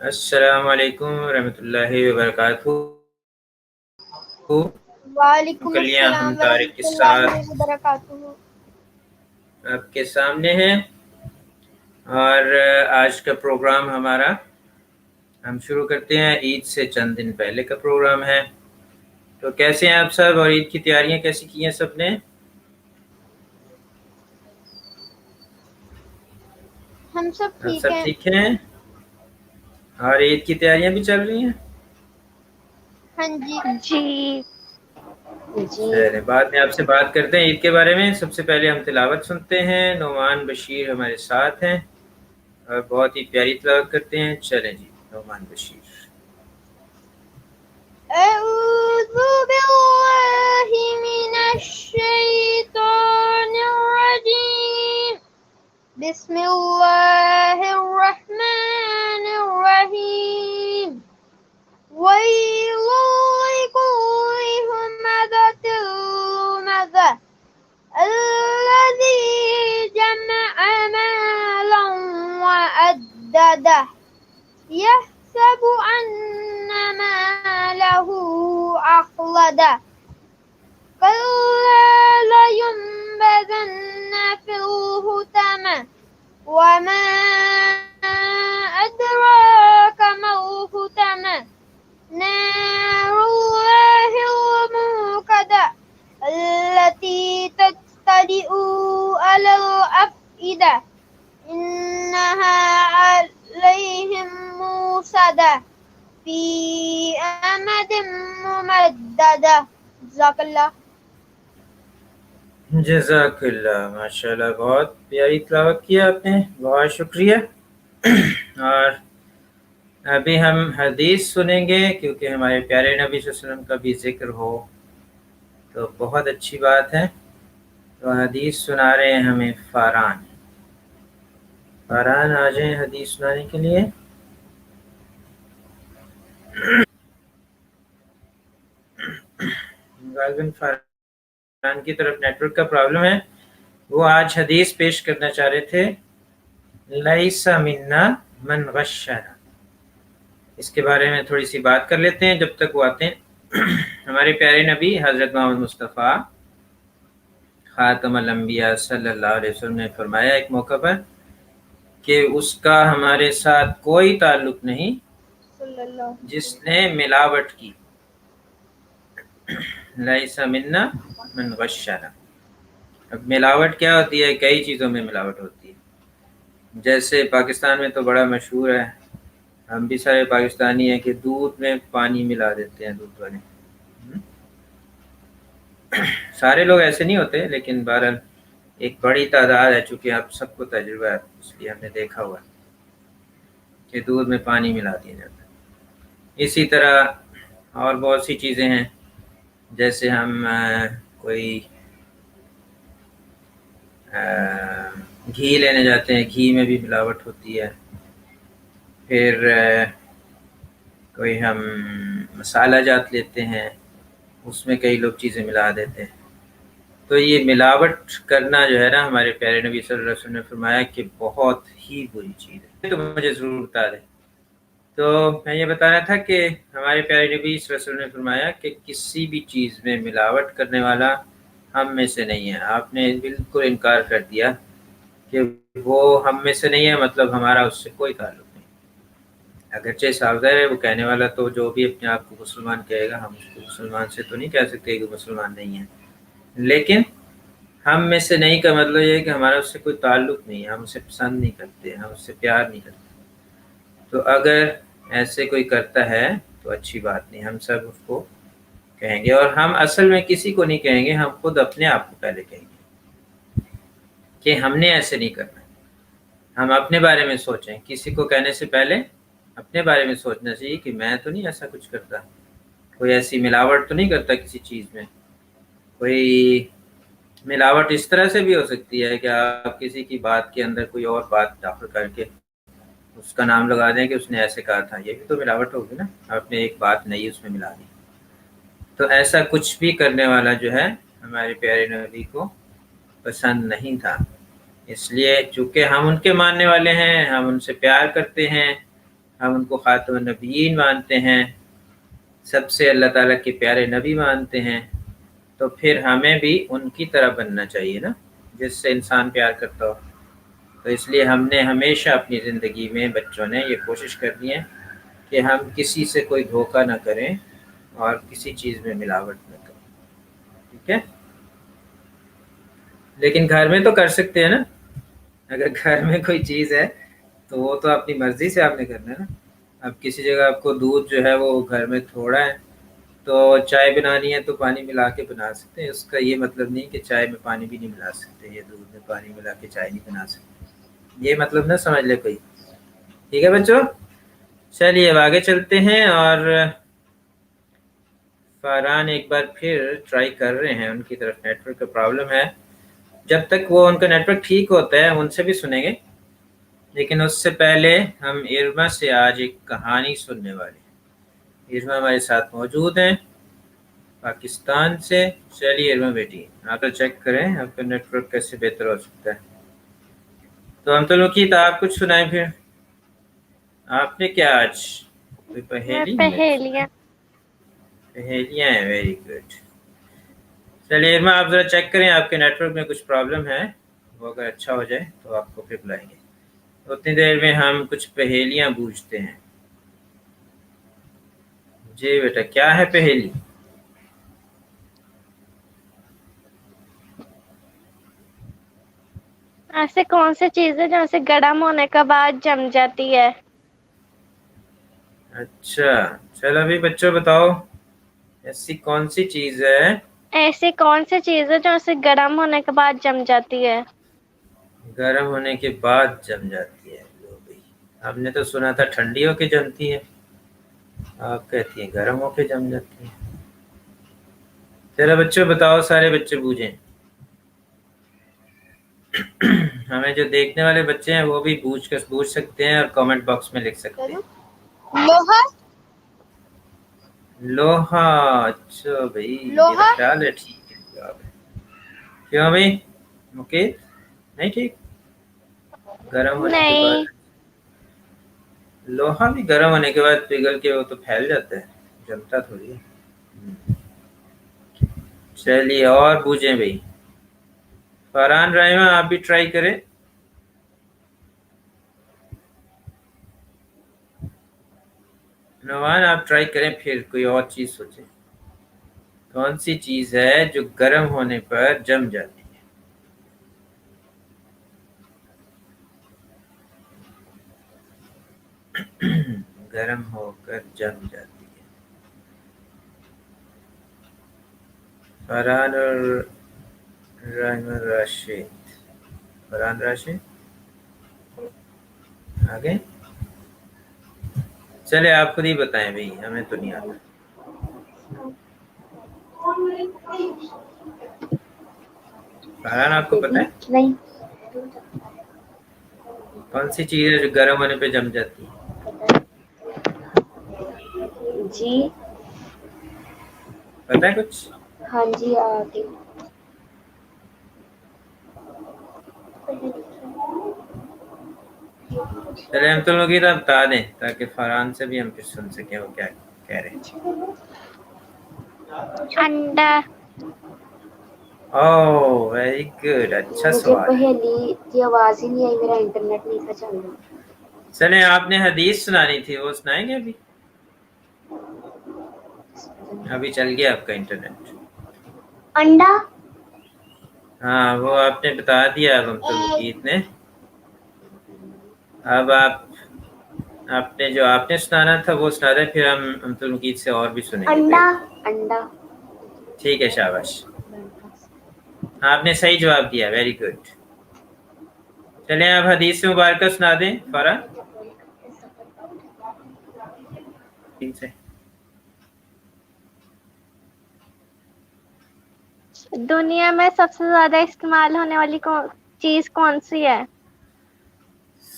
السلام علیکم ورحمۃ اللہ وبرکاتہ۔ وعلیکم کلیاں ہم السلام طارق کے ورحمۃ اللہ ساتھ وبرکاتہ۔ آپ کے سامنے ہیں، اور آج کا پروگرام ہمارا ہم شروع کرتے ہیں عید سے چند دن پہلے کا پروگرام ہے۔ تو کیسے ہیں آپ سب، اور عید کی تیاریاں کیسی کی ہیں سب نے؟ ہم سب آپ ٹھیک سب ہیں۔ ٹھیک ہیں اور عید کی تیاریاں بھی چل رہی ہیں؟ ہاں جی چلیں، بعد میں آپ سے بات کرتے ہیں عید کے بارے میں۔ سب سے پہلے ہم تلاوت سنتے ہیں، نعمان بشیر ہمارے ساتھ ہیں اور بہت ہی پیاری تلاوت کرتے ہیں۔ چلیں جی، نعمان بشیر۔ اعوذ باللہ من الشیطان الرجیم، بسم اللہ الرحمن الرحیم۔ ویل لکل ہمزۃ لمزہ الذی جمع مالا وعددہ يحسب أن ماله أخلده كلا لينبذن في الحطمة وما أدراك ما الحطمة نار الله الموقدة التي تطلع على الأفئدة إنها عليهم موصدة في أمد ممددة۔ جزاک اللہ۔ جزاک اللہ، ماشاء اللہ، بہت پیاری تلاوت کیا آپ نے، بہت شکریہ۔ اور ابھی ہم حدیث سنیں گے، کیونکہ ہمارے پیارے نبی صلی اللہ علیہ وسلم کا بھی ذکر ہو تو بہت اچھی بات ہے۔ تو حدیث سنا رہے ہیں ہمیں فاران۔ فاران آ جائیں حدیث سنانے کے لیے۔ غالباً فاران کی طرف نیٹ ورک کا پرابلم ہے، وہ آج حدیث پیش کرنا چاہ رہے تھے، لیس منا من غشنا۔ اس کے بارے میں تھوڑی سی بات کر لیتے ہیں جب تک وہ آتے ہیں۔ ہمارے پیارے نبی حضرت محمد مصطفیٰ خاتم الانبیاء صلی اللہ علیہ وسلم نے فرمایا ایک موقع پر کہ اس کا ہمارے ساتھ کوئی تعلق نہیں صلی اللہ جس نے ملاوٹ کی۔ لیس منا من غشنا۔ اب ملاوٹ کیا ہوتی ہے؟ کئی چیزوں میں ملاوٹ ہوتی ہے، جیسے پاکستان میں تو بڑا مشہور ہے، ہم بھی سارے پاکستانی ہیں، کہ دودھ میں پانی ملا دیتے ہیں دودھ والے۔ سارے لوگ ایسے نہیں ہوتے، لیکن بہرحال ایک بڑی تعداد ہے، چونکہ آپ سب کو تجربہ ہے اس لیے ہم نے دیکھا ہوا ہے کہ دودھ میں پانی ملا دیا جاتا ہے۔ اسی طرح اور بہت سی چیزیں ہیں، جیسے ہم کوئی گھی لینے جاتے ہیں، گھی میں بھی ملاوٹ ہوتی ہے۔ پھر کوئی ہم مسالہ جات لیتے ہیں، اس میں کئی لوگ چیزیں ملا دیتے ہیں۔ تو یہ ملاوٹ کرنا جو ہے نا، ہمارے پیارے نبی صلی اللہ علیہ وسلم نے فرمایا کہ بہت ہی بری چیز ہے۔ تو مجھے ضرور بتا دیں۔ تو میں یہ بتا رہا تھا کہ ہمارے پیارے نبی صلی اللہ علیہ وسلم نے فرمایا کہ کسی بھی چیز میں ملاوٹ کرنے والا ہم میں سے نہیں ہے۔ آپ نے بالکل انکار کر دیا کہ وہ ہم میں سے نہیں ہے، مطلب ہمارا اس سے کوئی تعلق نہیں۔ اگرچہ صاف ظاہر ہے وہ کہنے والا تو جو بھی اپنے آپ کو مسلمان کہے گا، ہم اس کو مسلمان سے تو نہیں کہہ سکتے کہ مسلمان نہیں ہے، لیکن ہم میں سے نہیں کا مطلب یہ ہے کہ ہمارا اس سے کوئی تعلق نہیں ہے، ہم اسے پسند نہیں کرتے، ہم اس سے پیار نہیں کرتے۔ تو اگر ایسے کوئی کرتا ہے تو اچھی بات نہیں، ہم سب اس کو کہیں گے، اور ہم اصل میں کسی کو نہیں کہیں گے، ہم خود اپنے آپ کو پہلے کہیں گے کہ ہم نے ایسے نہیں کرنا۔ ہم اپنے بارے میں سوچیں، کسی کو کہنے سے پہلے اپنے بارے میں سوچنا چاہیے کہ میں تو نہیں ایسا کچھ کرتا، کوئی ایسی ملاوٹ تو نہیں کرتا کسی چیز میں۔ کوئی ملاوٹ اس طرح سے بھی ہو سکتی ہے کہ آپ کسی کی بات کے اندر کوئی اور بات داخل کر کے اس کا نام لگا دیں کہ اس نے ایسے کہا تھا، یہ بھی تو ملاوٹ ہوگی نا، آپ نے ایک بات نئی اس میں ملا دی۔ تو ایسا کچھ بھی کرنے والا جو ہے ہمارے پیارے نبی کو پسند نہیں تھا۔ اس لیے چونکہ ہم ان کے ماننے والے ہیں، ہم ان سے پیار کرتے ہیں، ہم ان کو خاتم النبیین مانتے ہیں، سب سے اللہ تعالیٰ کے پیارے نبی مانتے ہیں، تو پھر ہمیں بھی ان کی طرح بننا چاہیے نا، جس سے انسان پیار کرتا ہو۔ تو اس لیے ہم نے ہمیشہ اپنی زندگی میں بچوں نے یہ کوشش کرنی ہے کہ ہم کسی سے کوئی دھوکہ نہ کریں اور کسی چیز میں ملاوٹ نہ کریں، ٹھیک ہے؟ لیکن گھر میں تو کر سکتے ہیں نا، اگر گھر میں کوئی چیز ہے تو وہ تو اپنی مرضی سے آپ نے کرنا ہے نا۔ اب کسی جگہ آپ کو دودھ جو ہے وہ گھر میں تھوڑا ہے تو چائے بنانی ہے تو پانی ملا کے بنا سکتے ہیں، اس کا یہ مطلب نہیں کہ چائے میں پانی بھی نہیں ملا سکتے، یا دودھ میں پانی ملا کے چائے نہیں بنا سکتے، یہ مطلب نہ سمجھ لے کوئی، ٹھیک ہے بچوں؟ چلیے اب آگے چلتے ہیں، اور فاران ایک بار پھر ٹرائی کر رہے ہیں، ان کی طرف نیٹ ورک کا پرابلم ہے، جب تک وہ ان کا نیٹ ورک ٹھیک ہوتا ہے ان سے بھی سنیں گے، لیکن اس سے پہلے ہم ارما سے آج ایک کہانی سننے والے ہیں۔ ارما ہمارے ساتھ موجود ہیں پاکستان سے۔ چلیے ارما بیٹی آپ تو چیک کریں آپ کا نیٹ ورک کیسے بہتر ہو سکتا ہے۔ تو ہم تو لوگ آپ کچھ سنائیں پھر، آپ نے کیا آج کوئی میں پہیلی؟ پہیلیاں پہیلیاں ہیں، ویری گڈ۔ چلیے ارما آپ ذرا چیک کریں آپ کے نیٹ ورک میں کچھ پرابلم ہے، وہ اگر اچھا ہو جائے تو آپ کو پھر بلائیں گے، اتنی دیر میں ہم کچھ پہیلیاں بوجھتے ہیں۔ جی بیٹا کیا ہے پہیلی؟ ایسے کون سی چیز ہے جو سے گرم ہونے کے بعد جم جاتی ہے؟ اچھا چلو ابھی بچوں بتاؤ ایسی کون سی چیز ہے؟ ایسی کون سی چیز ہے جو سے گرم ہونے کے بعد جم جاتی ہے؟ گرم ہونے کے بعد جم جاتی ہے؟ لو بھئی، ہم نے تو سنا تھا ٹھنڈی ہو کے جمتی ہے، آپ کہتی ہیں گرم ہو کے جم جاتی ہے۔ چلو بچوں بتاؤ، سارے بچے بوجھیں، ہمیں جو دیکھنے والے بچے ہیں وہ بھی بوجھ سکتے ہیں اور کامنٹ باکس میں لکھ سکتے ہیں۔ لوہا۔ لوہا؟ اچھا بھائی میرا لوہا خیال ہے ٹھیک ہے جواب ہے۔ کیوں بھائی اوکے نہیں ٹھیک؟ گرم ہونے کے بعد نہیں، لوہا بھی گرم ہونے کے بعد پگھل کے وہ تو پھیل جاتا ہے، جلتا تھوڑی ہے۔ چلیے اور پوچھیں بھائی، فرحان رحمہ آپ بھی ٹرائی کریں۔ نوان آپ ٹرائی کریں، پھر کوئی اور چیز سوچیں، کون سی چیز ہے جو گرم ہونے پر جم جاتی ہے؟ گرم ہو کر جم جاتی ہے۔ فرحان اور رحمہ راشد، فرحان راشد آگے چلے آپ خود ہی بتائیں بھائی، ہمیں تو نہیں آتا۔ فرحان آپ کو پتہ ہے نہیں کون سی چیز ہے جو گرم ہونے پہ جم جاتی ہے؟ جی، پتہ ہے کچھ؟ ہاں جی آگے چلے ہم تو لوگ ادھر بتا دیں تاکہ فرحان سے بھی ہم پھر سن سکیں وہ کیا کہہ رہے ہیں۔ انڈا۔ اوہ ویری گڈ، اچھا مجھے سوال ہے۔ پہیلی کی آواز ہی نہیں آئی، میرا انٹرنیٹ نہیں تھا چل رہا۔ چلیں آپ نے حدیث سنانی تھی، وہ سنائیں گے ابھی؟ ابھی چل گیا آپ کا انٹرنیٹ؟ انڈا۔ ہاں وہ آپ نے بتا دیا اب ہم تو مقید نے، اب آپ نے جو آپ نے سنانا تھا وہ سنا دیں، پھر ہم تو مقید سے اور بھی سنیں گے انڈا۔ پہلے۔ انڈا۔ ٹھیک ہے شاباش، آپ نے صحیح جواب دیا، ویری گڈ۔ چلیں آپ حدیث مبارکہ سنا دیں فرحان ٹھیک سے۔ دنیا میں سب سے زیادہ استعمال ہونے والی چیز کون سی ہے؟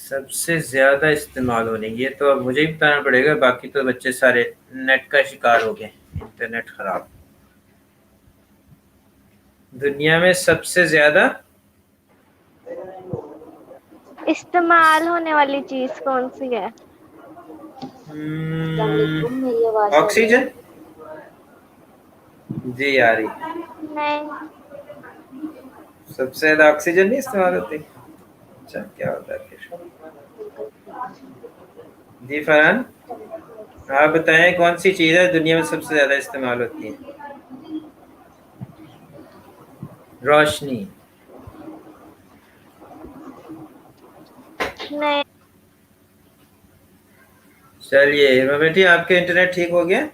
سب سے زیادہ استعمال ہونے، یہ تو اب مجھے ہی بتانا پڑے گا، باقی تو بچے سارے نیٹ کا شکار ہو گئے، انٹرنیٹ خراب۔ دنیا میں سب سے زیادہ استعمال ہونے والی چیز کون سی ہے؟ میری آواز آکسیجن جی آ رہی. نہیں. سب سے زیادہ آکسیجن نہیں استعمال ہوتی. اچھا کیا ہوتا ہے پھر؟ جی فرحان آپ بتائیں کون سی چیز ہے دنیا میں سب سے زیادہ استعمال ہوتی ہے؟ روشنی. نہیں. چلیے ہیما بیٹی آپ کا انٹرنیٹ ٹھیک ہو گیا؟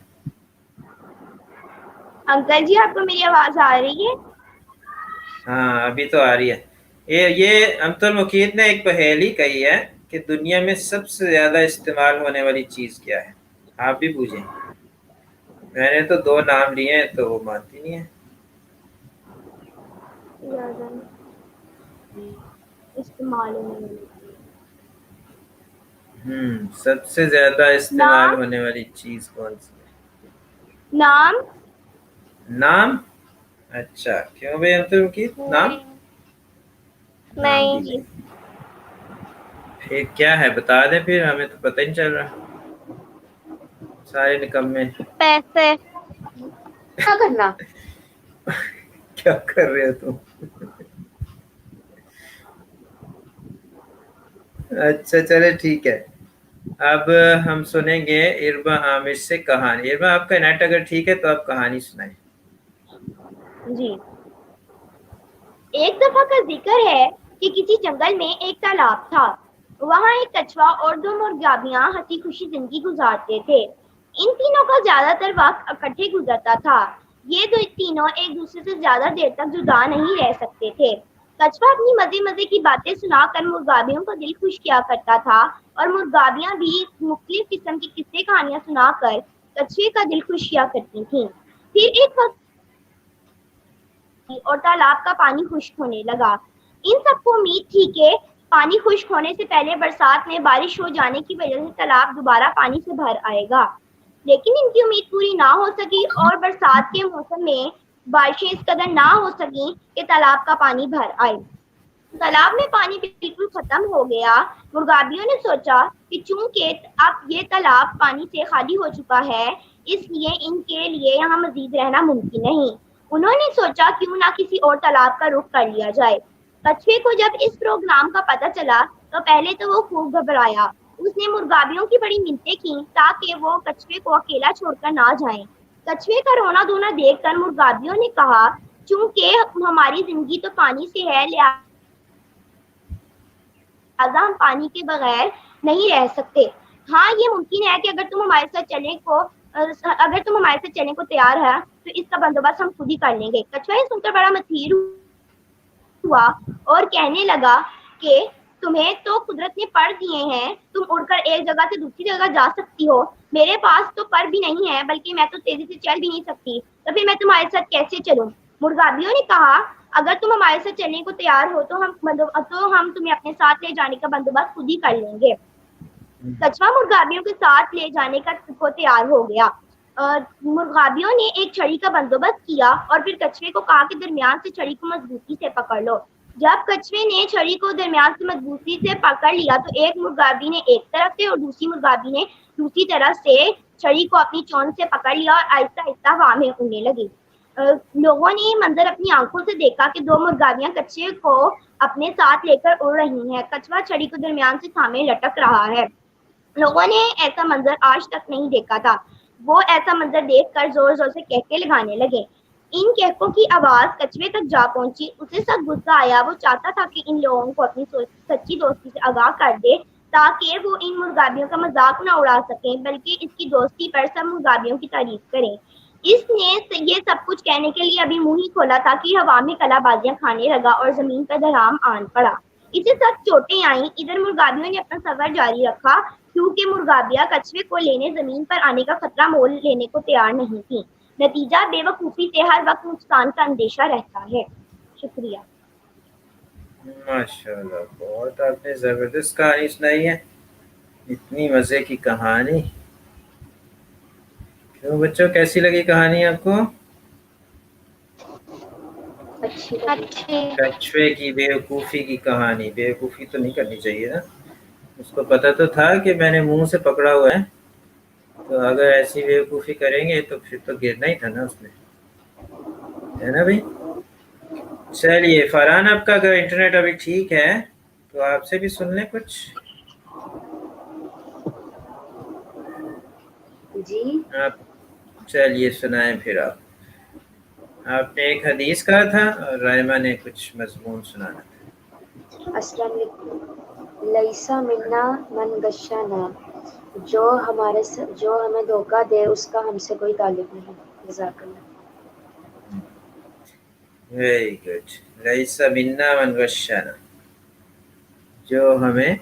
انکل جی آپ کو میری آواز آ رہی ہے؟ ہاں ابھی تو آ رہی ہے. یہ امت المقیت نے ایک پہیلی کہی ہے کہ دنیا میں سب سے زیادہ استعمال ہونے والی چیز کیا ہے. آپ بھی پوچھیں. میں نے تو 2 نام لیے ہیں تو وہ مانتی نہیں ہے. استعمال سب سے زیادہ استعمال نام ہونے والی چیز کون سی ہے؟ نام نام. اچھا کیوں بھائی امت المقیت نام؟ نہیں. نام بھی جی. نہیں. پھر کیا ہے بتا دیں پھر ہمیں تو پتہ ہی نہیں چل رہا. سارے نکمے. پیسے. کیا کرنا کیا کر رہے ہو تم؟ اچھا چلے ٹھیک ہے. اب ہم سنیں گے اربا عامر سے کہانی. اربا آپ کا نیٹ اگر ٹھیک ہے تو آپ کہانی سنائیں. جی. ایک دفعہ کا ذکر ہے کہ کسی جنگل میں ایک تالاب تھا. وہاں ایک کچھوا اور 2 مرغابیاں ہنسی خوشی زندگی گزارتے تھے. ان تینوں کا زیادہ تر وقت اکٹھے گزرتا تھا. یہ تینوں ایک دوسرے سے زیادہ دیر تک جدا نہیں رہ سکتے تھے. کچھوا اپنی مزے مزے کی باتیں سنا کر مرغابیوں کو دل خوش کیا کرتا تھا اور مرغابیاں بھی مختلف قسم کی قصے کہانیاں سنا کر کچھوے کا دل خوش کیا کرتی تھیں. پھر ایک وقت اور تالاب کا پانی خشک ہونے لگا. ان سب کو امید تھی کہ پانی خشک ہونے سے پہلے برسات میں بارش ہو جانے کی وجہ سے تالاب دوبارہ پانی سے بھر آئے گا. لیکن ان کی امید پوری نہ ہو سکی اور برسات کے موسم میں بارشیں اس قدر نہ ہو سکیں کہ تالاب کا پانی بھر آئے. تالاب میں پانی بالکل ختم ہو گیا. مرغابیوں نے سوچا کہ چونکہ اب یہ تالاب پانی سے خالی ہو چکا ہے اس لیے ان کے لیے یہاں مزید رہنا ممکن نہیں. انہوں نے سوچا کیوں نہ کسی اور تالاب کا رخ کر لیا جائے. کچھوے کو جب اس پروگرام کا پتہ چلا تو پہلے تو وہ خوب گھبرایا. اس نے مرغابیوں کی بڑی منتیں کی تاکہ وہ کچھوے کو اکیلا چھوڑ کر نہ جائیں. کچھوے کا رونا دھونا دیکھ کر مرغابیوں نے کہا چونکہ ہماری زندگی تو پانی سے ہے لہذا ہم پانی کے بغیر نہیں رہ سکتے. ہاں یہ ممکن ہے کہ اگر تم ہمارے ساتھ چلنے کو تیار ہے تو اس کا بندوبست ہم خود ہی کر لیں گے. کچھوا یہ سن کر بڑا مثیر ہوا اور کہنے لگا کہ تمہیں تو قدرت نے پر دیے ہیں. تم اڑ کر ایک جگہ سے دوسری جگہ جا سکتی ہو. میرے پاس تو پر بھی نہیں ہے بلکہ میں تو تیزی سے چل بھی نہیں سکتی. تو پھر میں تمہارے ساتھ کیسے چلوں؟ مرغابیوں نے کہا اگر تم ہمارے ساتھ چلنے کو تیار ہو تو ہم تمہیں اپنے ساتھ لے جانے کا بندوبست خود ہی کر لیں گے. کچھوا مرغابیوں کے ساتھ لے جانے کو تیار ہو گیا. مرغابیوں نے ایک چھڑی کا بندوبست کیا اور پھر کچھوے کو کہا کہ درمیان سے چھڑی کو مضبوطی سے پکڑ لو. جب کچھوے نے چھڑی کو درمیان سے مضبوطی سے پکڑ لیا تو ایک مرغابی نے ایک طرف سے اور دوسری مرغابی نے دوسری طرف سے چھڑی کو اپنی چونچ سے پکڑ لیا اور آہستہ آہستہ ہوا میں اڑنے لگی. لوگوں نے یہ منظر اپنی آنکھوں سے دیکھا کہ 2 مرغابیاں کچھوے کو اپنے ساتھ لے کر اڑ رہی ہیں. کچھوا چھڑی کو درمیان سے تھامے لٹک رہا ہے. لوگوں نے ایسا منظر آج تک نہیں دیکھا تھا. وہ ایسا منظر دیکھ کر زور زور سے کہکے لگانے لگے. ان کہکوں کی آواز کچھوے تک جا پہنچی. اسے سخت غصہ آیا. وہ چاہتا تھا کہ ان لوگوں کو اپنی سچی دوستی سے آگاہ کر دے تاکہ وہ ان مرغابیوں کا مذاق نہ اڑا سکیں بلکہ اس کی دوستی پر سب مرغابیوں کی تعریف کریں. اس نے یہ سب کچھ کہنے کے لیے ابھی منہ ہی کھولا تھا کہ ہوا میں کلا بازیاں کھانے لگا اور زمین پر دھڑام آن پڑا. اسے سخت چوٹیں آئیں. ادھر مرغابیوں نے اپنا سفر جاری رکھا کیونکہ مرغابیاں کچھوے کو لینے زمین پر آنے کا خطرہ مول لینے کو تیار نہیں تھیں. نتیجہ بے وقوفی سے ہر وقت نقصان کا اندیشہ رہتا ہے. شکریہ. ماشاء اللہ بہت آپ نے زبردست کہانی سنائی ہے. اتنی مزے کی کہانی. کیوں بچوں کیسی لگی کہانی آپ کو؟ اچھی. کچھوے کی بیوقوفی کی کہانی. بیوقوفی تو نہیں کرنی چاہیے نا. اس کو پتا تو تھا کہ میں نے منہ سے پکڑا ہوا ہے تو اگر ایسی بیوقوفی کریں گے تو پھر تو گرنا ہی تھا نا اس میں، ہے نا بھائی؟ چلیے فرحان، آپ کا اگر انٹرنیٹ ابھی ٹھیک ہے تو آپ سے بھی سن لیں کچھ. جی آپ چلیے سنائیں پھر. آپ نے ایک حدیث کہا تھا اور رائمہ نے کچھ مضمون سنانا تھا. السلام علیکم. لیسا منا من غشنا، جو ہمیں دھوکہ دے اس کا ہم سے کوئی تعلق نہیں. جزاک اللہ. Very good. لیس منا من غشنا، جو ہمیں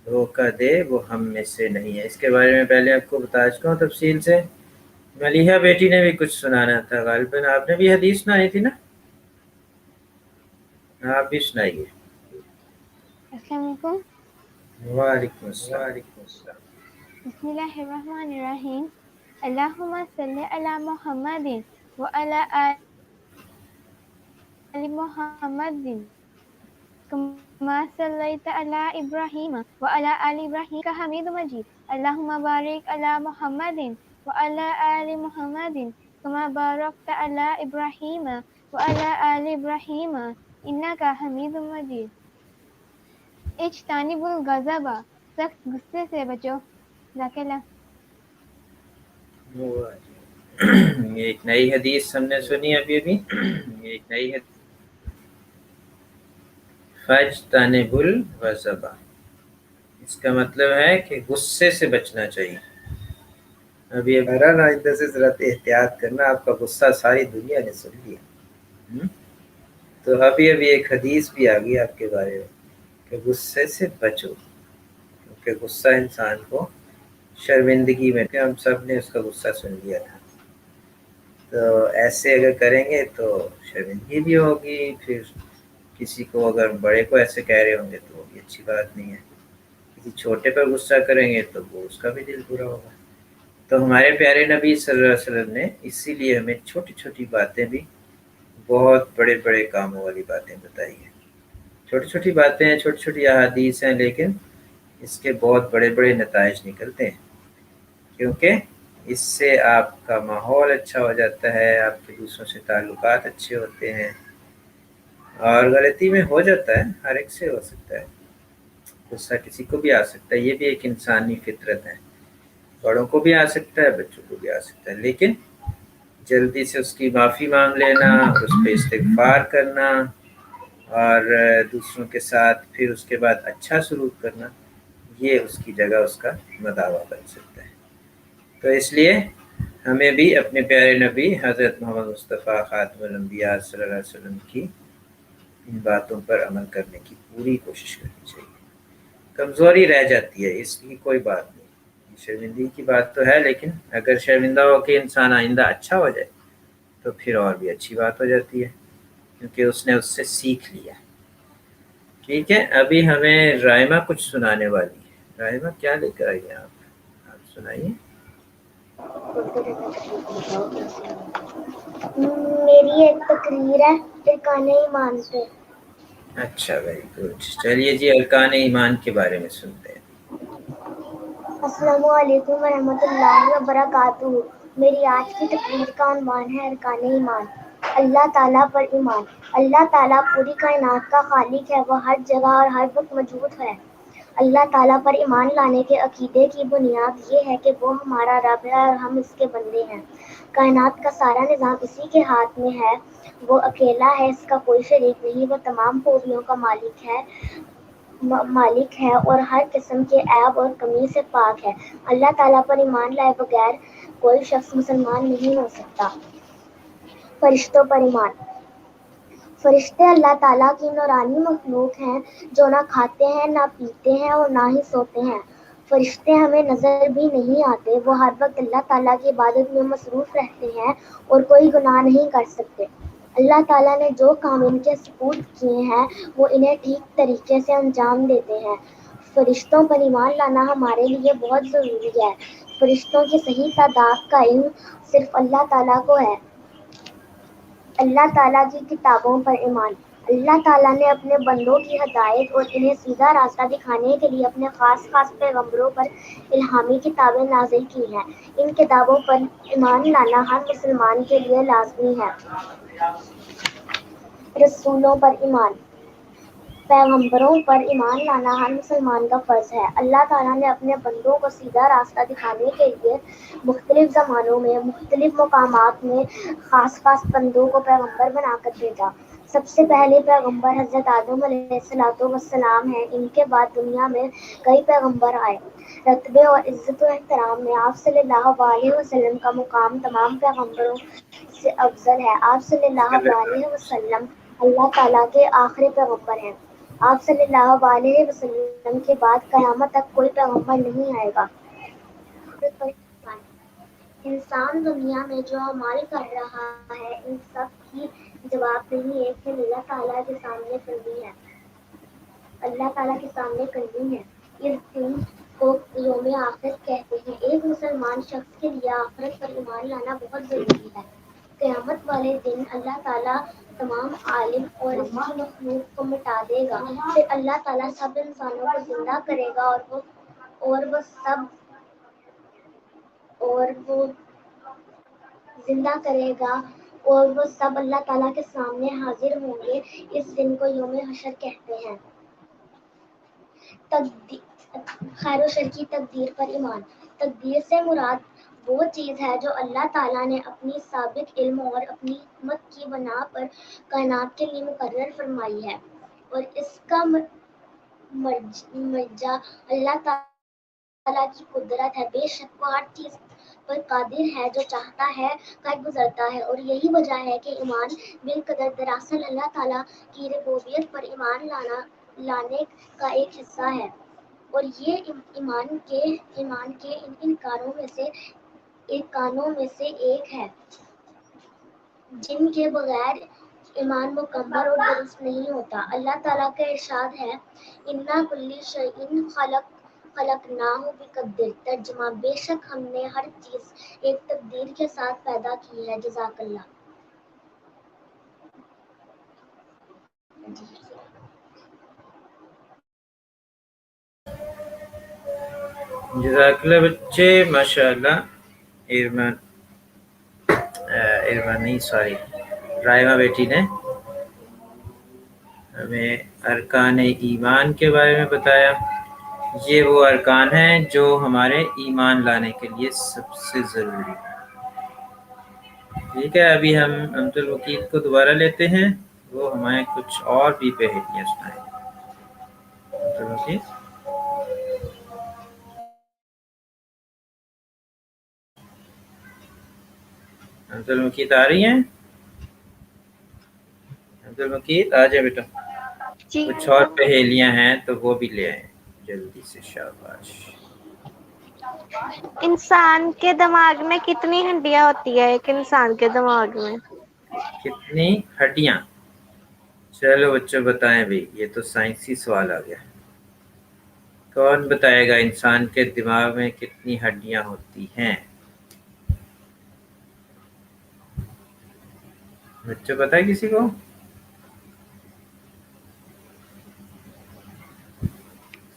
دھوکہ دے وہ ہم میں سے نہیں ہے. اس کے بارے میں پہلے آپ کو بتا چکا ہوں تفصیل سے. ملیحہ بیٹی نے بھی کچھ سنانا تھا، غالباً آپ نے بھی حدیث سنائی تھی نا؟ آپ بھی سنائیے. السلام علیکم. وعلیکم السلام. بسم اللہ الرحمن الرحیم. اللہم صلی علی محمد وعلی آل محمد کما صلیت علی ابراہیم وعلی آل ابراہیم حمید مجید. اللہم بارک علی محمد وعلی آل محمد کما بارکت علی ابراہیم وعلی آل ابراہیم انک حمید مجید. اجتنبوا الغضب، سخت غصے سے بچو. یہ ایک نئی حدیث ہم نے سنی ابھی. یہ ایک نئی حدیث. فاجتنبوا الغضب، اس کا مطلب ہے کہ غصے سے بچنا چاہیے. ابھی بہرحال آئندہ سے ذرا احتیاط کرنا، آپ کا غصہ ساری دنیا نے سن لیا. تو ابھی ایک حدیث بھی آ گئی آپ کے بارے میں کہ غصے سے بچو، کیونکہ غصہ انسان کو شرمندگی میں، ہم سب نے اس کا غصہ سن لیا تھا. تو ایسے اگر کریں گے تو شرمندگی بھی ہوگی. پھر کسی کو اگر بڑے کو ایسے کہہ رہے ہوں گے تو وہ بھی اچھی بات نہیں ہے. کسی چھوٹے پر غصہ کریں گے تو وہ اس کا بھی دل برا ہوگا. تو ہمارے پیارے نبی صلی اللہ علیہ وسلم نے اسی لیے ہمیں چھوٹی چھوٹی باتیں بھی بہت بڑے بڑے کاموں والی باتیں بتائی ہیں. چھوٹی چھوٹی باتیں ہیں، چھوٹی چھوٹی احادیث ہیں، لیکن اس کے بہت بڑے بڑے نتائج نکلتے ہیں. کیونکہ اس سے آپ کا ماحول اچھا ہو جاتا ہے، آپ کے دوسروں سے تعلقات اچھے ہوتے ہیں. اور غلطی میں ہو جاتا ہے، ہر ایک سے ہو سکتا ہے، غصہ کسی کو بھی آ سکتا ہے. یہ بھی ایک انسانی فطرت ہے. بڑوں کو بھی آ سکتا ہے، بچوں کو بھی آ سکتا ہے. لیکن جلدی سے اس کی معافی مانگ لینا، اس پہ استغفار کرنا اور دوسروں کے ساتھ پھر اس کے بعد اچھا سلوک کرنا، یہ اس کی جگہ اس کا مداوع بن سکتا ہے. تو اس لیے ہمیں بھی اپنے پیارے نبی حضرت محمد مصطفیٰ خاتم الانبیاء صلی اللہ علیہ وسلم کی ان باتوں پر عمل کرنے کی پوری کوشش کرنی چاہیے. کمزوری رہ جاتی ہے، اس کی کوئی بات نہیں. شرمندگی کی بات تو ہے، لیکن اگر شرمندہ ہو کے انسان آئندہ اچھا ہو جائے تو پھر اور بھی اچھی بات ہو جاتی ہے، کیونکہ اس نے اس سے سیکھ لیا. ٹھیک ہے، ابھی ہمیں رائمہ کچھ سنانے والی ہے. رائمہ کیا لے کر آئیے آپ سنائیے. میری ایک تقریر ہے ارکان ایمان پہ. اچھا، ویری گڈ. چلیے جی، ارکان ایمان کے بارے میں سنتے ہیں. السلام علیکم ورحمۃ اللہ وبرکاتہ. میری آج کی تقریر کا عنوان ہے ارکان ایمان. اللہ تعالیٰ پر ایمان. اللہ تعالیٰ پوری کائنات کا خالق ہے، وہ ہر جگہ اور ہر وقت موجود ہے. اللہ تعالیٰ پر ایمان لانے کے عقیدے کی بنیاد یہ ہے کہ وہ ہمارا رب ہے اور ہم اس کے بندے ہیں. کائنات کا سارا نظام اسی کے ہاتھ میں ہے. وہ اکیلا ہے، اس کا کوئی شریک نہیں. وہ تمام خوبیوں کا مالک ہے اور ہر قسم کے عیب اور کمی سے پاک ہے. اللہ تعالیٰ پر ایمان لائے بغیر کوئی شخص مسلمان نہیں ہو سکتا. فرشتوں پر ایمان. فرشتے اللہ تعالیٰ کی نورانی مخلوق ہیں جو نہ کھاتے ہیں، نہ پیتے ہیں اور نہ ہی سوتے ہیں. فرشتے ہمیں نظر بھی نہیں آتے. وہ ہر وقت اللہ تعالیٰ کی عبادت میں مصروف رہتے ہیں اور کوئی گناہ نہیں کر سکتے. اللہ تعالیٰ نے جو کام ان کے سپرد کیے ہیں وہ انہیں ٹھیک طریقے سے انجام دیتے ہیں. فرشتوں پر ایمان لانا ہمارے لیے بہت ضروری ہے. فرشتوں کی صحیح تعداد کا علم صرف اللہ تعالیٰ کو ہے. اللہ تعالیٰ کی کتابوں پر ایمان. اللہ تعالیٰ نے اپنے بندوں کی ہدایت اور انہیں سیدھا راستہ دکھانے کے لیے اپنے خاص پیغمبروں پر الہامی کتابیں نازل کی ہیں۔ ان کتابوں پر ایمان لانا ہر مسلمان کے لیے لازمی ہے۔ رسولوں پر ایمان، پیغمبروں پر ایمان لانا ہر مسلمان کا فرض ہے۔ اللہ تعالیٰ نے اپنے بندوں کو سیدھا راستہ دکھانے کے لیے مختلف زمانوں میں مختلف مقامات میں خاص بندوں کو پیغمبر بنا کر بھیجا۔ سب سے پہلے پیغمبر حضرت آدم علیہ السلام ہیں۔ ان کے بعد دنیا میں کئی پیغمبر آئے۔ رتبے اور عزت و احترام میں آپ صلی اللہ علیہ وسلم کا مقام تمام پیغمبروں سے افضل ہے۔ آپ صلی اللہ علیہ وسلم اللہ تعالیٰ کے آخری پیغمبر ہیں۔ آپ صلی اللہ علیہ وسلم کے بعد قیامت تک کوئی پیغمبر نہیں آئے گا۔ انسان دنیا میں جو عمل کر رہا ہے ان سب کی جواب دہی ایک دن اللہ تعالیٰ کے سامنے کرنی ہے۔ اللہ تعالیٰ کے سامنے کرنی ہے۔ اس دن کو یوم آخرت کہتے ہیں۔ ایک مسلمان شخص کے لیے آخرت پر ایمان لانا بہت ضروری ہے۔ قیامت والے دن اللہ تعالیٰ تمام عالم اور مخلوق کو مٹا دے گا۔ پھر اللہ تعالیٰ سب انسانوں کو زندہ کرے گا اور وہ سب اللہ تعالیٰ کے سامنے حاضر ہوں گے۔ اس دن کو یوم حشر کہتے ہیں۔ خیر و شر کی تقدیر پر ایمان، تقدیر سے مراد وہ چیز ہے جو اللہ تعالیٰ نے اپنی سابق علم اور اپنی حکمت کی بنا پر کائنات کے لیے مقرر فرمائی ہے، اور اس کا مرجع اللہ تعالیٰ کی قدرت ہے۔ بے شک وہ ہر چیز پر قادر ہے، جو چاہتا ہے کر گزرتا ہے، اور یہی وجہ ہے کہ ایمان بالقدر دراصل اللہ تعالیٰ کی ربوبیت پر ایمان لانے کا ایک حصہ ہے، اور یہ ایمان کے ان ارکانوں میں سے ایک ہے جن کے بغیر ایمان مکمل اور درست نہیں ہوتا۔ اللہ تعالیٰ کا ارشاد ہے، اِنَّا كُلَّ شَيْءٍ خَلَقْنَاهُ بِقَدْرٍ، ترجمہ، بے شک ہم نے ہر چیز ایک تقدیر کے ساتھ پیدا کی ہے۔ جزاک اللہ۔ جزاک اللہ بچے، ماشاء اللہ۔ رائمہ بیٹی نے ہمیں ارکان ایمان کے بارے میں بتایا۔ یہ وہ ارکان ہیں جو ہمارے ایمان لانے کے لیے سب سے ضروری ہے۔ ٹھیک ہے، ابھی ہم عبد الوکیل کو دوبارہ لیتے ہیں، وہ ہمیں کچھ اور بھی پہلیاں سنائیں گے۔ عبد الوکیل، عبد الوکیل آ رہی ہیں؟ عبد الوکیل آ جائے بیٹا، جی کچھ اور پہیلیاں ہیں تو وہ بھی لے آئیں جلدی سے، شاباش۔ انسان کے دماغ میں کتنی ہڈیاں ہوتی ہے؟ ایک انسان کے دماغ میں کتنی ہڈیاں؟ چلو بچوں بتائیں بھائی، یہ تو سائنسی سوال آ گیا۔ کون بتائے گا انسان کے دماغ میں کتنی ہڈیاں ہوتی ہیں؟ بچوں پتہ ہے کسی کو؟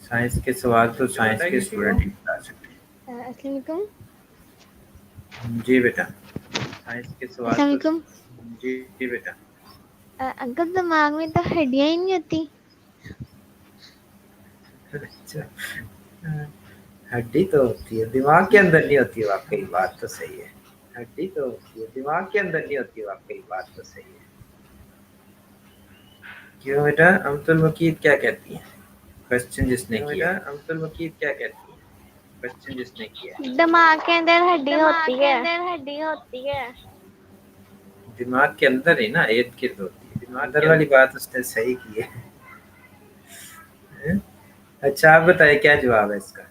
سائنس کے سوال تو سائنس کے اسٹوڈنٹ ہی بتا سکتے ہیں۔ السلام علیکم۔ جی بیٹا، سائنس کے سوال السلام تو علیکم جی بیٹا۔ انکل، دماغ میں تو ہڈیاں ہی نہیں ہوتی۔ اچھا، ہڈی تو ہوتی ہے، دماغ کے اندر نہیں ہوتی، واقعی بات تو صحیح ہے۔ ہڈی تو ہوتی ہے، دماغ کے اندر نہیں ہوتی، واقعی بات تو صحیح ہے۔ کیوں بیٹا؟ عبد الوکیل کیا کہتی ہیں؟ کوسچن جس نے کیا، عبد الوکیل کیا کہتی ہیں؟ کوسچن جس نے کیا، دماغ کے اندر ہڈی ہوتی ہے۔ دماغ کے اندر ہی نا ارد گرد ہوتی ہے، دماغ اندر والی بات اس نے صحیح کی ہے۔ اچھا آپ بتائیں کیا جواب ہے اس کا؟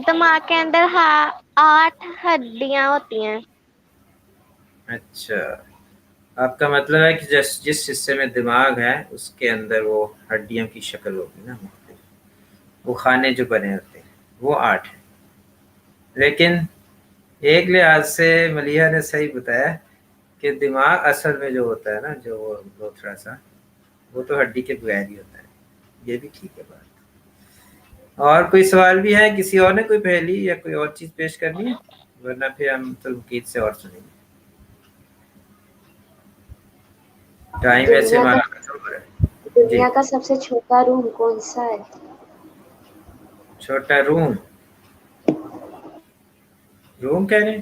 دماغ کے اندر 8 ہڈیاں ہوتی ہیں۔ اچھا، آپ کا مطلب ہے کہ جس حصے میں دماغ ہے اس کے اندر وہ ہڈیوں کی شکل ہوگی نا، مختلف وہ خانے جو بنے ہوتے ہیں وہ 8 ہیں۔ لیکن ایک لحاظ سے ملیحہ نے صحیح بتایا کہ دماغ اصل میں جو ہوتا ہے نا، جو وہ لوتھڑا سا، وہ تو ہڈی کے بغیر ہی ہوتا ہے. یہ بھی ٹھیک ہے بات. اور کوئی سوال بھی ہے؟ کسی اور نے کوئی پہلی یا کوئی اور چیز پیش کرنی ہے؟ ورنہ پھر ہم تلقید سے اور سنیں گے. ٹائم ویسے دنیا کا ہمارا ختم ہو رہا ہے. جی. دنیا کا سب سے چھوٹا روم کون سا ہے؟ چھوٹا روم؟ روم کہہ رہے ہیں؟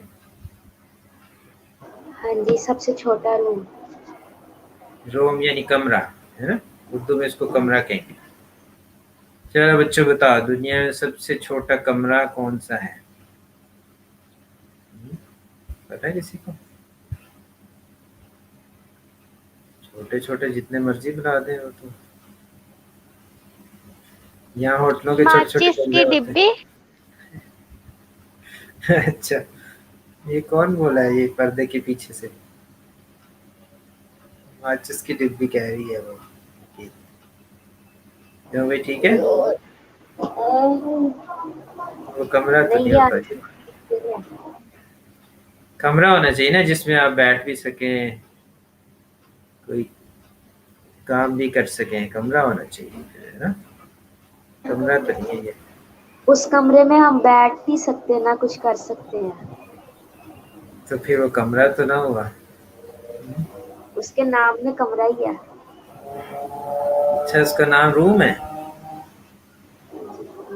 ہاں جی، سب سے چھوٹا روم. روم یعنی کمرہ ہے نا، اردو میں اس کو کمرہ کہیں گے. چلو بچوں بتاؤ، دنیا میں سب سے چھوٹا کمرہ کون سا ہے؟ پتہ ہے کسی کو؟ چھوٹے چھوٹے جتنے مرضی بنا دیں وہ تو. یہاں ہوٹلوں کے چھوٹے چھوٹے ماچس کمرے کی ہوتے ڈبی. ہیں. اچھا، یہ کون بولا ہے یہ پردے کے پیچھے سے؟ ماچس کی ڈبی کہہ رہی ہے وہ. کیوں بھائی ٹھیک ہے؟ وہ کمرہ تو نہیں نہیں ہوتا. آتی. کمرہ ہونا چاہیے نا جس میں آپ بیٹھ بھی سکیں، کوئی کام بھی کر سکیں. کمرہ ہونا چاہیے ہے نا. کمرہ تو نہیں ہے یہ. اس کمرے میں ہم بیٹھ بھی سکتے ہیں، نہ کچھ کر سکتے ہیں. تو پھر وہ کمرہ تو نہ ہوا. اس کے نام میں کمرہ ہی ہے. اچھا، اس کا نام روم ہے.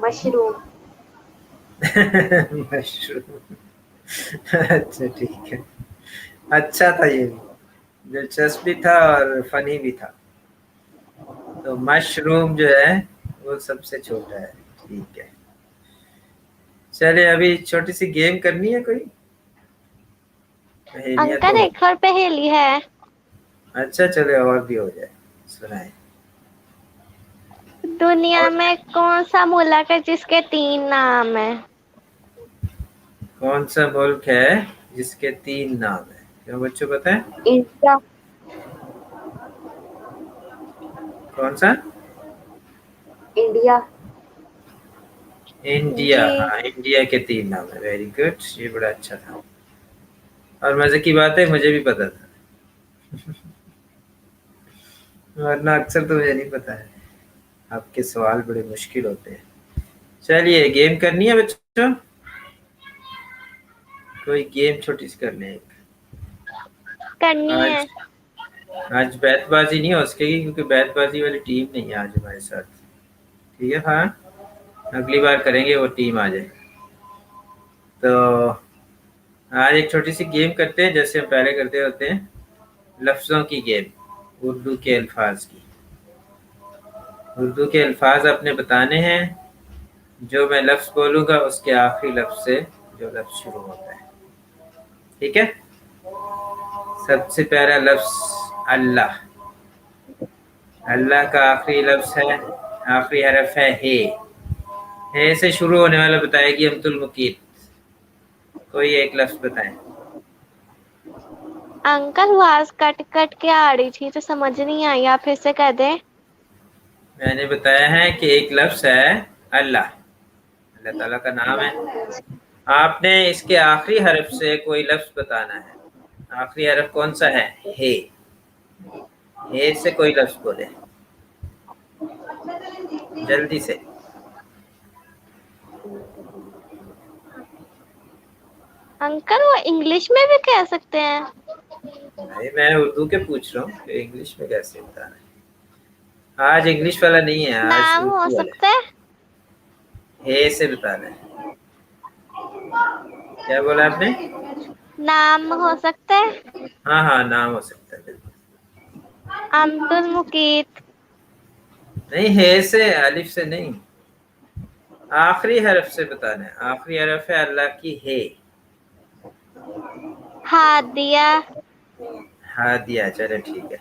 مشروم. مشروم. اچھا ٹھیک ہے. اچھا تھا، یہ بھی دلچسپ بھی تھا اور فنی بھی تھا. تو مشروم جو ہے وہ سب سے چھوٹا ہے. ٹھیک ہے. چلے ابھی چھوٹی سی گیم کرنی ہے کوئی؟ پہیلیاں انکل تو ایک اور پہیلی ہے. اچھا چلے اور بھی ہو جائے. سنائیں. دنیا اور میں کون سا ملک ہے جس کے 3 نام ہیں؟ کون سا ملک ہے جس کے 3 نام ہیں؟ کیوں بچوں بتائیں. انڈیا. کون سا؟ انڈیا. انڈیا. جی. ہاں، انڈیا کے 3 نام ہیں. ویری گڈ، یہ بڑا اچھا تھا. اور مزے کی بات ہے مجھے بھی پتا تھا، ورنہ اکثر تو مجھے نہیں پتا ہے. آپ کے سوال بڑے مشکل ہوتے ہیں. چلیے گیم کرنی ہے بچوں. کوئی گیم چھوٹی سی کر لیں ایک. کرنی ہے. آج بیت بازی نہیں ہو سکے گی کیونکہ بیت بازی والی ٹیم نہیں ہے آج ہمارے ساتھ. ٹھیک ہے. ہاں، اگلی بار کریں گے وہ ٹیم آ جائے. تو آج ایک چھوٹی سی گیم کرتے ہیں جیسے ہم پہلے کرتے ہوتے ہیں. لفظوں کی گیم، اردو کے الفاظ کی. اردو کے الفاظ آپ نے بتانے ہیں. جو میں لفظ بولوں گا اس کے آخری لفظ سے جو لفظ شروع ہوتا ہے. ٹھیک ہے. سب سے پہلا لفظ اللہ. اللہ کا آخری لفظ ہے، آخری حرف ہے ہے. ہے سے شروع ہونے والا بتائے گی امت المقیت. کوئی ایک لفظ بتائیں. انکل آواز کٹ کٹ کے آ رہی تھی تو سمجھ نہیں آئی، آپ پھر سے کہہ دیں. میں نے بتایا ہے کہ ایک لفظ ہے اللہ، اللہ تعالیٰ کا نام ہے. آپ نے اس کے آخری حرف سے کوئی لفظ بتانا ہے. آخری حرف کون سا ہے؟ ہے. ہے سے کوئی لفظ بولے جلدی سے. انکل وہ انگلش میں بھی کہہ سکتے ہیں؟ نہیں، میں اردو کے پوچھ رہا ہوں کہ انگلش میں کیسے بتانا ہے. آج انگلش والا نہیں ہے، آج نام ہو اردو والا سکتا ہے. ہے سے بتانا ہے. کیا بولا آپ نے؟ نام ہو سکتا ہے. ہاں ہاں، نام ہو سکتا ہے بالکل. امت المقیت. نہیں، ہے سے، الف سے نہیں. آخری حرف سے بتانا ہے. آخری حرف ہے اللہ کی ہے. ہادیہ. ہادیہ. چلے ٹھیک ہے.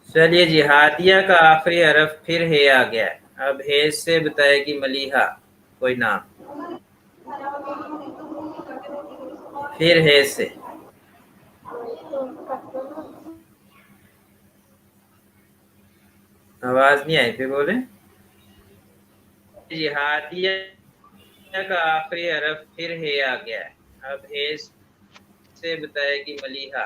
چلیے جی، ہادیہ کا آخری حرف پھر ہے آ گیا. اب ہے سے بتائے گی ملیحہ کوئی نام. پھر ہے سے. آواز نہیں آئی، پھر بولے. جی، ہادیہ کا آخری حرف پھر ہے آ گیا. اب ہے سے بتائے گی ملیحہ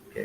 okay।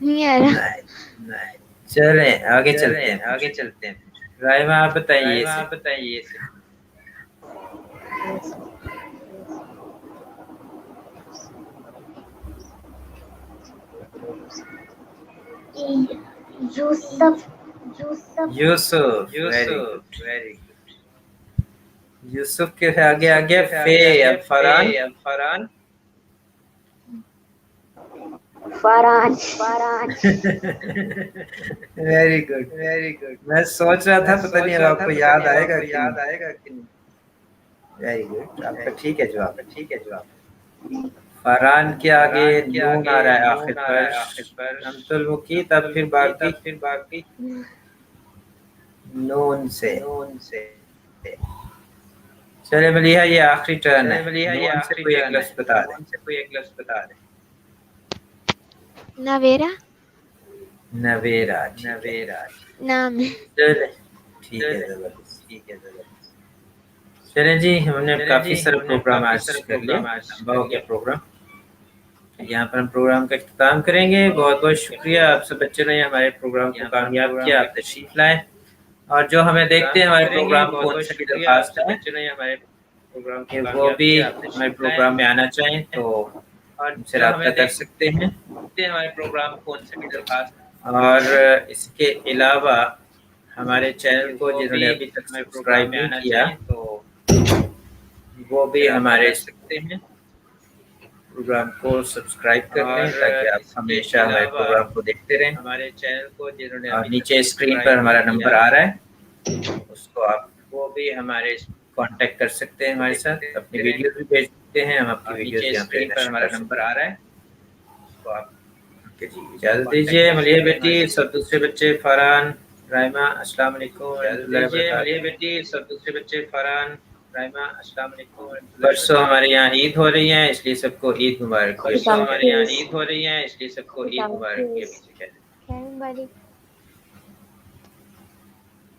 نہیں آ رہا. نہیں. چلیں آگے چلتے ہیں. رائمہ آپ بتائیے. یوسف یوسف. Very good. یوسف کے آگے فے. اب فران. فاران. Very good. میں سوچ رہا تھا پتہ نہیں اب آپ کو یاد آئے گا کہ نہیں. Very good. آپ کا ٹھیک ہے جواب. فران کے آگے نون آ رہا ہے آخر پر. نمت المقیت. اب پھر باقی نون سے. چلے ملیحہ یہ آخری ٹرن ہے. نون سے کوئی ایک لفظ بتا دیں. نویرا. نویرا. نام ہے. چلے ٹھیک ہے. زبردست. چلیں جی ہم نے کافی سارا پروگرام آج کر لیا. لمبا ہو گیا پروگرام. یہاں پر ہم پروگرام کا اختتام کریں گے. بہت بہت شکریہ آپ سب بچوں نے ہمارے پروگرام کو کامیاب کیا. آپ تشریف لائیں اور جو ہمیں دیکھتے ہیں ہمارے پروگرام کو ان سے بھی درخواست ہے کہ وہ بھی ہمارے پروگرام میں آنا چاہیں تو ہم سے رابطہ کر سکتے ہیں. اور اس کے علاوہ ہمارے چینل کو جنہوں نے ابھی تک سبسکرائب نہیں کیا وہ بھی ہمارے پروگرام کو سبسکرائب کر لیں تاکہ آپ ہمیشہ ہمارے پروگرام کو دیکھتے رہیں. اور نیچے اسکرین پر ہمارا نمبر آ رہا ہے اس کو آپ وہ بھی ہمارے کانٹیکٹ کر سکتے ہیں. ہمارے ساتھ اپنی ویڈیو بھی بھیج سکتے ہیں. ہم آپ کی ویڈیوز یہاں پہ ہمارا نمبر آ رہا ہے اس کو آپ جی اجازت دیجیے. ملیحہ بیٹی سب دوسرے بچے فرحان رائمہ السلام علیکم پرسوں ہمارے یہاں عید ہو رہی ہے اس لیے سب کو عید مبارک. خدا حافظ. خیر مبارک.